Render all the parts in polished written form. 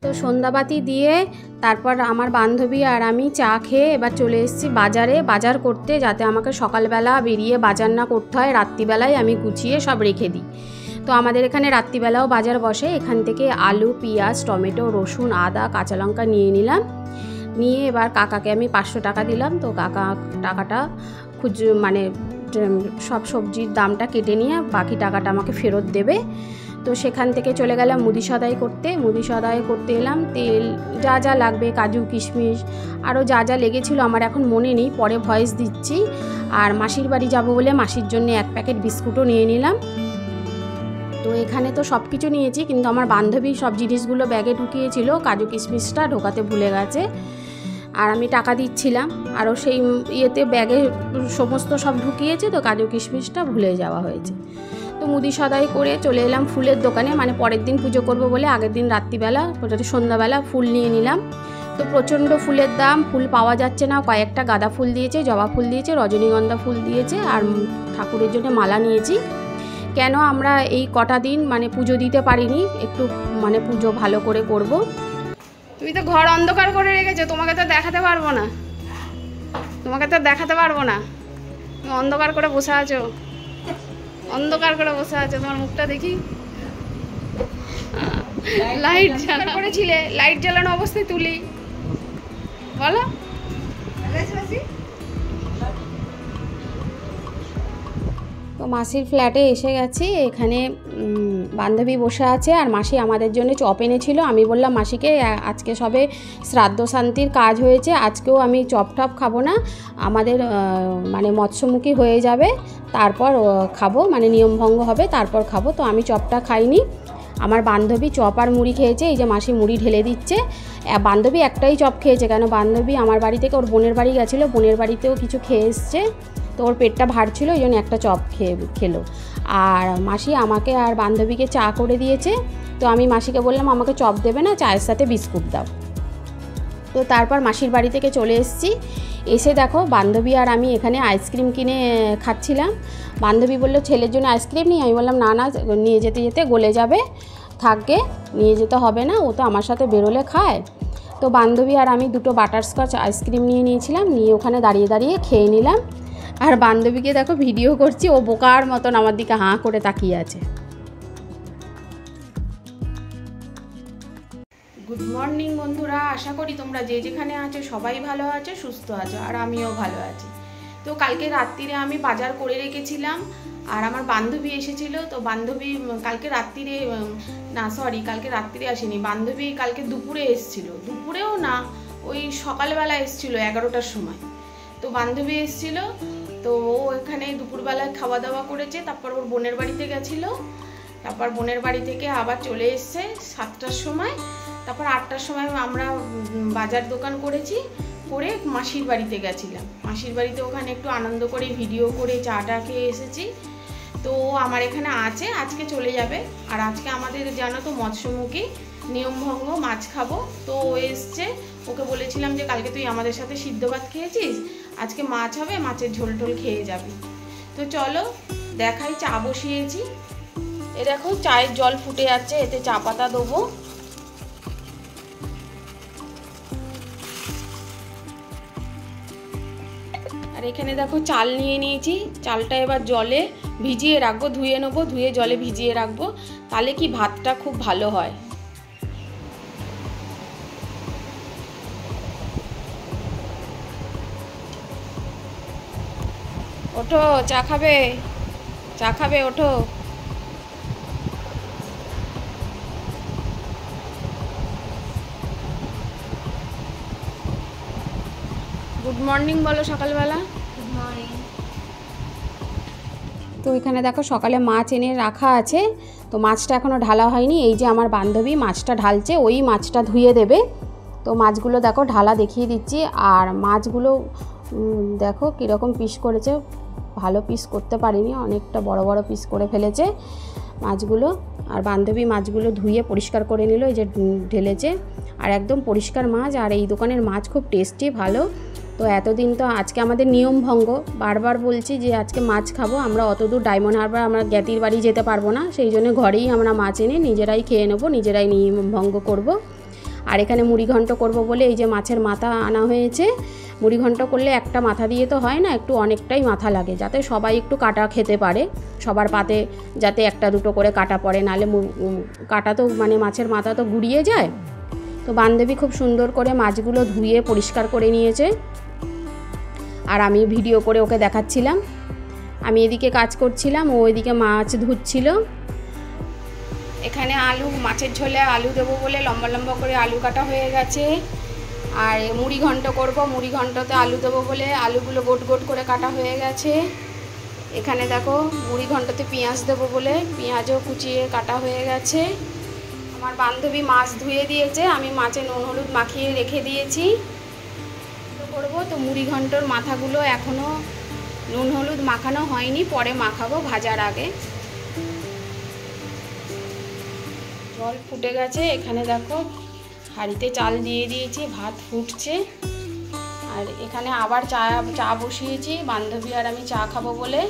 তো সন্ধ্যাবাতি দিয়ে তারপর আমার বান্ধবী আর আমি চা খেয়ে এবার চলে এসেছি বাজার করতে, যাতে আমাকে সকালবেলা বেরিয়ে বাজার না করতে হয়, রাত্রিবেলায় আমি গুছিয়ে সব রেখে দিই। তো আমাদের এখানে রাত্রিবেলাও বাজার বসে। এখান থেকে আলু, পেঁয়াজ, টমেটো, রসুন, আদা, কাঁচা লঙ্কা নিয়ে নিলাম। নিয়ে এবার কাকাকে আমি 500 টাকা দিলাম। তো কাকা টাকাটা মানে সব সবজির দামটা কেটে নিয়ে বাকি টাকাটা আমাকে ফেরত দেবে। তো সেখান থেকে চলে গেলাম মুদি সদাই করতে এলাম। তেল যা যা লাগবে, কাজু কিশমিশ আরও যা যা লেগেছিলো আমার এখন মনে নেই, পরে ভয়েস দিচ্ছি। আর মাসির বাড়ি যাব বলে মাসির জন্য 1 প্যাকেট বিস্কুটও নিয়ে নিলাম। তো এখানে তো সব কিছু নিয়েছি, কিন্তু আমার বান্ধবী সব জিনিসগুলো ব্যাগে ঢুকিয়েছিল, কাজু কিশমিশটা ঢোকাতে ভুলে গেছে। আর আমি টাকা দিচ্ছিলাম, আরও সেই ইয়েতে ব্যাগে সমস্ত সব ঢুকিয়েছে, তো কাজু কিশমিশটা ভুলে যাওয়া হয়েছে। তো মুদি সদাই করে চলে এলাম ফুলের দোকানে, মানে পরের দিন পুজো করব বলে আগের দিন রাত্রিবেলা সন্ধ্যাবেলা ফুল নিয়ে নিলাম। তো প্রচণ্ড ফুলের দাম, ফুল পাওয়া যাচ্ছে না। কয়েকটা গাঁদা ফুল দিয়েছে, জবা ফুল দিয়েছে, রজনীগন্ধা ফুল দিয়েছে, আর ঠাকুরের জন্য মালা নিয়েছি। কেন আমরা এই কটা দিন মানে পুজো দিতে পারিনি, একটু মানে পুজো ভালো করে করব। তুমি তো ঘর অন্ধকার করে রেখেছো, তোমাকে তো দেখাতে পারবো না, তুমি অন্ধকার করে বসে আছো, তোমার মুখটা দেখি। লাইট জ্বালা করেছিলে, লাইট জ্বালানো অবস্থায় তুলি, বলো। তো মাসির ফ্ল্যাটে এসে গেছি। এখানে বান্ধবী বসে আছে, আর মাসি আমাদের জন্য চপ এনেছিল। আমি বললাম মাসিকে আজকে সবে শ্রাদ্ধ শান্তির কাজ হয়েছে, আজকেও আমি চপ টপ খাবো না, আমাদের মানে মৎস্যমুখী হয়ে যাবে, তারপর খাবো, মানে নিয়মভঙ্গ হবে তারপর খাবো। তো আমি চপটা খাইনি। আমার বান্ধবী চপ আর মুড়ি খেয়েছে। এই যে মাসি মুড়ি ঢেলে দিচ্ছে। বান্ধবী একটাই চপ খেয়েছে, কেন বান্ধবী আমার বাড়ি থেকে ওর বোনের বাড়ি গেছিলো, বোনের বাড়িতেও কিছু খেয়ে এসছে, তো ওর পেটটা ভার ছিল, ওই জন্য একটা চপ খেলো। আর মাসি আমাকে আর বান্ধবীকে চা করে দিয়েছে। তো আমি মাসিকে বললাম আমাকে চপ দেবে না, চায়ের সাথে বিস্কুট দাও। তো তারপর মাসির বাড়ি থেকে চলে এসেছি। এসে দেখো বান্ধবী আর আমি এখানে আইসক্রিম কিনে খাচ্ছিলাম। বান্ধবী বললো ছেলের জন্য আইসক্রিম নিই। আমি বললাম না না, নিয়ে যেতে যেতে গলে যাবে, থাকবে, নিয়ে যেতে হবে না, ও তো আমার সাথে বেরোলে খায়। তো বান্ধবী আর আমি 2টো বাটারস্কচ আইসক্রিম নিয়ে নিয়েছিলাম, নিয়ে ওখানে দাঁড়িয়ে দাঁড়িয়ে খেয়ে নিলাম। আর বান্ধবীকে দেখো ভিডিও করছি, ও বোকার মতন আমার দিকে হাঁ করে তাকিয়ে আছে। গুড মর্নিং বন্ধুরা, আশা করি তোমরা যে যেখানে আছো সবাই ভালো আছো, সুস্থ আছো, আর আমিও ভালো আছি। তো কালকে রাত্রিরে আমি বাজার করে রেখেছিলাম, আর আমার বান্ধবী এসেছিলো। তো বান্ধবী কালকে রাত্রিরে আসেনি, বান্ধবী কালকে দুপুরে এসেছিলো, দুপুরেও না, ওই সকালবেলা এসেছিলো 11টার সময়। তো বান্ধবী এসেছিলো, তো ও এখানে দুপুরবেলায় খাওয়া দাওয়া করেছে, তারপর ওর বোনের বাড়িতে গেছিলো, তারপর বোনের বাড়ি থেকে আবার চলে এসছে 7টার সময়। তারপর 8টার সময় আমরা বাজার দোকান করেছি, করে মাসির বাড়িতে গেছিলাম। মাসির বাড়িতে ওখানে একটু আনন্দ করে ভিডিও করে চাটা খেয়ে এসেছি। তো আমার এখানে আছে, আজকে চলে যাবে। আর আজকে আমাদের জানো তো মৎস্যমুখী, নিয়মভঙ্গ, মাছ খাবো। তো ও এসছে, ওকে বলেছিলাম যে কালকে তুই আমাদের সাথে সিদ্ধ ভাত খেয়েছিস, আজকে মাছ হবে, মাছের ঝোল টোল খেয়ে যাবি। তো চলো দেখাই, চা বসিয়েছি। এ দেখো চায়ের জল ফুটে যাচ্ছে, এতে চা পাতা দেবো। আর এখানে দেখো চাল নিয়ে নিয়েছি, চালটা এবার জলে ভিজিয়ে রাখবো, ধুয়ে নেবো, ধুয়ে জলে ভিজিয়ে রাখবো, তাহলে কি ভাতটা খুব ভালো হয়। ওঠো, চা খাবে, ওঠো। গুড মর্নিং বলো সকালবেলা। Good morning. তো এখানে দেখো সকালে মাছ এনে রাখা আছে, তো মাছটা এখনও ঢালা হয়নি। এই যে আমার বান্ধবী মাছটা ঢালছে, ওই মাছটা ধুয়ে দেবে। তো মাছগুলো দেখো ঢালা দেখিয়ে দিচ্ছি। আর মাছগুলো দেখো কীরকম পিস করেছে, ভালো পিস করতে পারিনি, অনেকটা বড় বড় পিস করে ফেলেছে মাছগুলো। আর বান্ধবী মাছগুলো ধুয়ে পরিষ্কার করে নিল, এই যে ঢেলেছে, আর একদম পরিষ্কার মাছ। আর এই দোকানের মাছ খুব টেস্টি, ভালো। তো এতদিন তো আজকে আমাদের নিয়মভঙ্গ, বারবার বলছি যে আজকে মাছ খাবো। আমরা অত দূর ডায়মন্ড হারবার আমরা জ্ঞাতির বাড়ি যেতে পারবো না, সেই জন্য ঘরেই আমরা মাছ এনে নিজেরাই খেয়ে নেবো, নিজেরাই নিয়মভঙ্গ করব। আর এখানে মুড়ি ঘন্ট করব বলে এই যে মাছের মাথা আনা হয়েছে। মুড়ি ঘন্ট করলে একটা মাথা দিয়ে তো হয় না, একটু অনেকটাই মাথা লাগে, যাতে সবাই একটু কাটা খেতে পারে, সবার পাতে যাতে একটা দুটো করে কাটা পড়ে, নাহলে কাটা তো মানে মাছের মাথা তো গুড়িয়ে যায়। তো বান্ধবী খুব সুন্দর করে মাছগুলো ধুয়ে পরিষ্কার করে নিয়েছে, আর আমি ভিডিও করে ওকে দেখাচ্ছিলাম। আমি এদিকে কাজ করছিলাম, ও এদিকে মাছ ধুচ্ছিল। এখানে আলু, মাছের ঝোলে আলু দেবো বলে লম্বা লম্বা করে আলু কাটা হয়ে গেছে। আর মুড়ি ঘন্ট করব, মুড়ি ঘন্টতে আলু দেবো বলে আলুগুলো গোট গোট করে কাটা হয়ে গেছে। এখানে দেখো মুড়ি ঘন্টতে পেঁয়াজ দেবো বলে পেঁয়াজও কুচিয়ে কাটা হয়ে গেছে। আমার বান্ধবী মাছ ধুয়ে দিয়েছে, আমি মাছে নুন হলুদ মাখিয়ে রেখে দিয়েছি। তো করবো তো মুড়ি ঘন্টর মাথাগুলো এখনও নুন হলুদ মাখানো হয়নি, পরে মাখাবো ভাজার আগে। জল ফুটে গেছে, এখানে দেখো হাঁড়িতে চাল দিয়ে দিয়েছি, ভাত ফুটছে। আর এখানে আবার চা বসিয়েছি, বান্ধবী আর আমি চা খাবো বলে।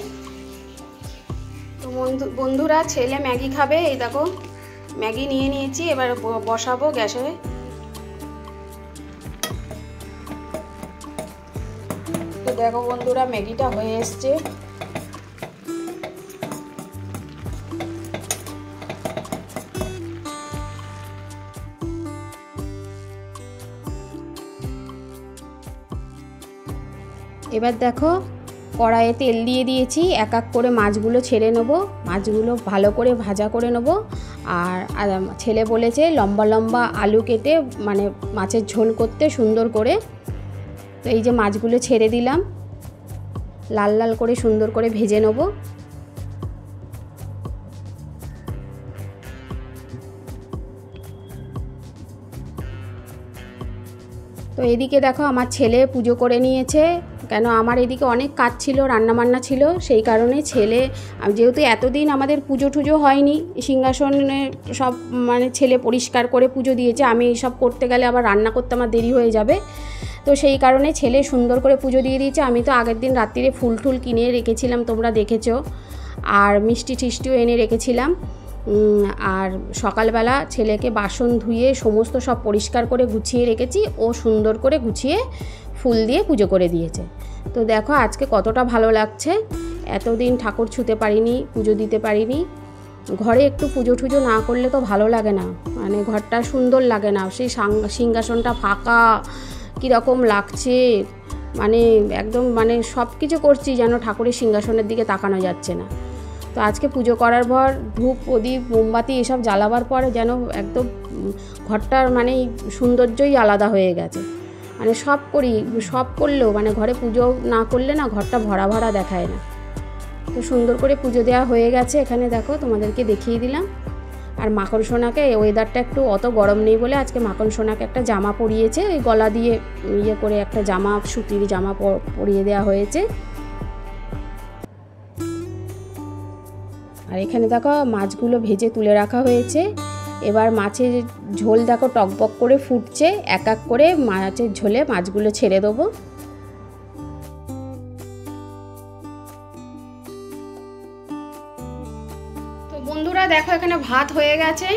তো বন্ধুরা, ছেলে ম্যাগি খাবে, এই দেখো ম্যাগি নিয়ে নিয়েছি, এবার বসাবো গ্যাসে। তো দেখো বন্ধুরা, ম্যাগিটা হয়ে এসছে। এবার দেখো কড়াইয়ে তেল দিয়ে দিয়েছি, এক এক করে মাছগুলো ছেড়ে নেব, মাছগুলো ভালো করে ভাজা করে নেব। আর ছেলে বলেছে লম্বা লম্বা আলু কেটে মানে মাছের ঝোল করতে সুন্দর করে। তো এই যে মাছগুলো ছেড়ে দিলাম, লাল লাল করে সুন্দর করে ভেজে নেব। তো এদিকে দেখো আমার ছেলে পুজো করে নিয়েছে, কেন আমার এদিকে অনেক কাজ ছিল, রান্নাবান্না ছিল, সেই কারণে ছেলে, যেহেতু এতদিন আমাদের পুজো টুজো হয়নি, সিংহাসনে সব মানে ছেলে পরিষ্কার করে পুজো দিয়েছে, আমি এইসব করতে গেলে আবার রান্না করতে আমার দেরি হয়ে যাবে। তো সেই কারণে ছেলে সুন্দর করে পুজো দিয়ে দিয়েছে। আমি তো আগের দিন রাত্রিরে ফুল টুল কিনে রেখেছিলাম, তোমরা দেখেছো, আর মিষ্টি টিষ্টিও এনে রেখেছিলাম। আর সকালবেলা ছেলেকে বাসন ধুয়ে সমস্ত সব পরিষ্কার করে গুছিয়ে রেখেছি, ও সুন্দর করে গুছিয়ে ফুল দিয়ে পুজো করে দিয়েছে। তো দেখো আজকে কতটা ভালো লাগছে, এতদিন ঠাকুর ছুঁতে পারিনি, পুজো দিতে পারিনি। ঘরে একটু পুজো টুজো না করলে তো ভালো লাগে না, মানে ঘরটা সুন্দর লাগে না, সেই সিংহাসনটা ফাঁকা কীরকম লাগছে, মানে একদম মানে সব কিছু করছি যেন ঠাকুরের সিংহাসনের দিকে তাকানো যাচ্ছে না। তো আজকে পুজো করার পর ধূপ প্রদীপ মোমবাতি এসব জ্বালাবার পরে যেন একদম ঘরটার মানে সৌন্দর্যই আলাদা হয়ে গেছে। মানে সব করলেও মানে ঘরে পুজো না করলে না ঘরটা ভরা ভরা দেখায় না। তো সুন্দর করে পুজো দেওয়া হয়ে গেছে, এখানে দেখো তোমাদেরকে দেখিয়ে দিলাম। আর মাখন সোনাকে ওয়েদারটা একটু অত গরম নেই বলে আজকে মাখন সোনাকে একটা জামা পরিয়েছে, ওই গলা দিয়ে ইয়ে করে একটা জামা, সুতির জামা পরিয়ে দেওয়া হয়েছে। আর এখানে দেখো মাছগুলো ভেজে তুলে রাখা হয়েছে। এবার মাছের ঝোল দেখো টকবক করে ফুটছে, এক এক করে মাছের ঝোলে মাছগুলো ছেড়ে দেবো। তো বন্ধুরা দেখো এখানে ভাত হয়ে গেছে,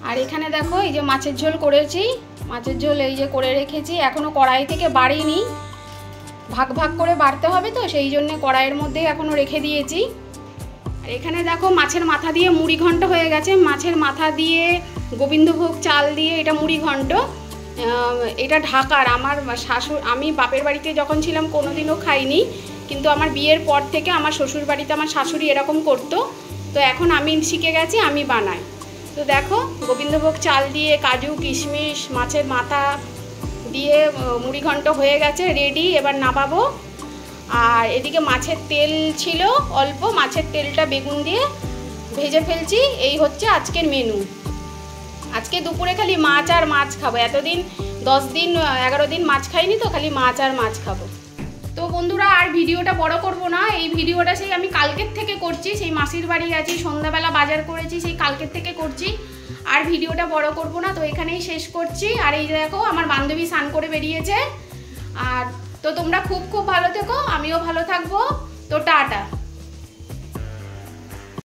আর এখানে দেখো এই যে মাছের ঝোল করেছি, মাছের ঝোল এই যে করে রেখেছি, এখনো কড়াই থেকে বাড়িনি, ভাগ ভাগ করে বাড়তে হবে, তো সেই জন্য কড়াইয়ের মধ্যে এখনো রেখে দিয়েছি। আর এখানে দেখো মাছের মাথা দিয়ে মুড়ি ঘন্ট হয়ে গেছে, মাছের মাথা দিয়ে গোবিন্দভোগ চাল দিয়ে এটা মুড়ি ঘন্ট। এটা ঢাকার, আমার আমি বাপের বাড়িতে যখন ছিলাম কোনোদিনও খাইনি, কিন্তু আমার বিয়ের পর থেকে আমার শ্বশুর বাড়িতে আমার শাশুড়ি এরকম করতো, তো এখন আমি শিখে গেছি, আমি বানাই। তো দেখো গোবিন্দভোগ চাল দিয়ে কাজু কিশমিশ মাছের মাথা দিয়ে মুড়ি ঘন্ট হয়ে গেছে, রেডি, এবার নামাবো। আর এদিকে মাছের তেল ছিল অল্প, মাছের তেলটা বেগুন দিয়ে ভেজে ফেলছি। এই হচ্ছে আজকের মেনু। আজকে দুপুরে খালি মাছ আর মাছ খাবো, এতদিন 10 দিন 11 দিন মাছ খাইনি, তো খালি মাছ আর মাছ খাবো। তো বন্ধুরা আর ভিডিওটা বড় করব না, এই ভিডিওটা সেই আমি কালকের থেকে করছি, সেই মাসির বাড়ি গেছি, সন্ধ্যাবেলা বাজার করেছি, সেই কালকের থেকে করছি, আর ভিডিওটা বড় করব না। তো এখানেই শেষ করছি। আর এই দেখো আমার বান্ধবী স্নান করে বেরিয়েছে। আর তো তোমরা খুব খুব ভালো থেকো, আমিও ভালো থাকবো। তো টাটা।